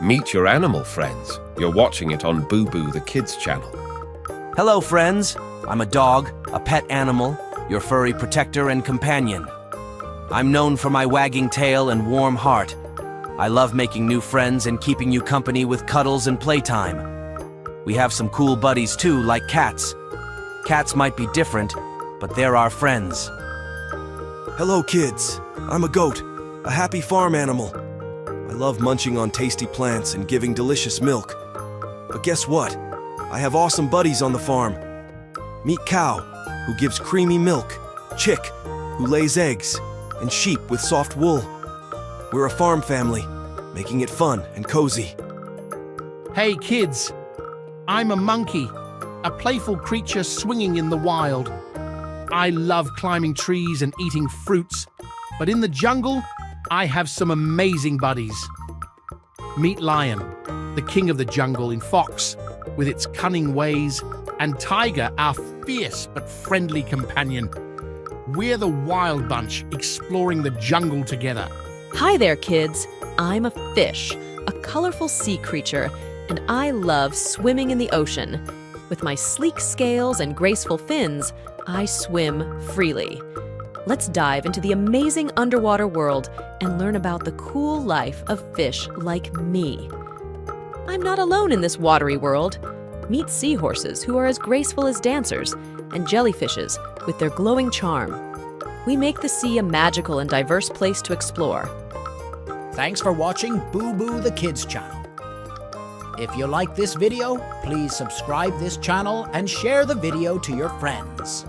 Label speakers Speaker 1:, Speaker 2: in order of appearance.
Speaker 1: Meet your animal friends. You're watching it on Boo Boo the Kids channel.
Speaker 2: Hello, friends. I'm a dog, a pet animal, your furry protector and companion. I'm known for my wagging tail and warm heart. I love making new friends and keeping you company with cuddles and playtime. We have some cool buddies too, like cats. Cats might be different, but they're our friends.
Speaker 3: Hello, kids. I'm a goat, a happy farm animal. I love munching on tasty plants and giving delicious milk. But guess what? I have awesome buddies on the farm. Meet Cow, who gives creamy milk, Chick, who lays eggs, and Sheep with soft wool. We're a farm family, making it fun and cozy.
Speaker 4: Hey kids, I'm a monkey, a playful creature swinging in the wild. I love climbing trees and eating fruits, but in the jungle, I have some amazing buddies. Meet Lion, the king of the jungle in Fox, with its cunning ways, and Tiger, our fierce but friendly companion. We're the Wild Bunch, exploring the jungle together.
Speaker 5: Hi there, kids. I'm a fish, a colorful sea creature, and I love swimming in the ocean. With my sleek scales and graceful fins, I swim freely. Let's dive into the amazing underwater world and learn about the cool life of fish like me. I'm not alone in this watery world. Meet seahorses, who are as graceful as dancers, and jellyfishes with their glowing charm. We make the sea a magical and diverse place to explore.
Speaker 6: Thanks for watching Boo Boo the Kids channel. If you like this video, please subscribe this channel and share the video to your friends.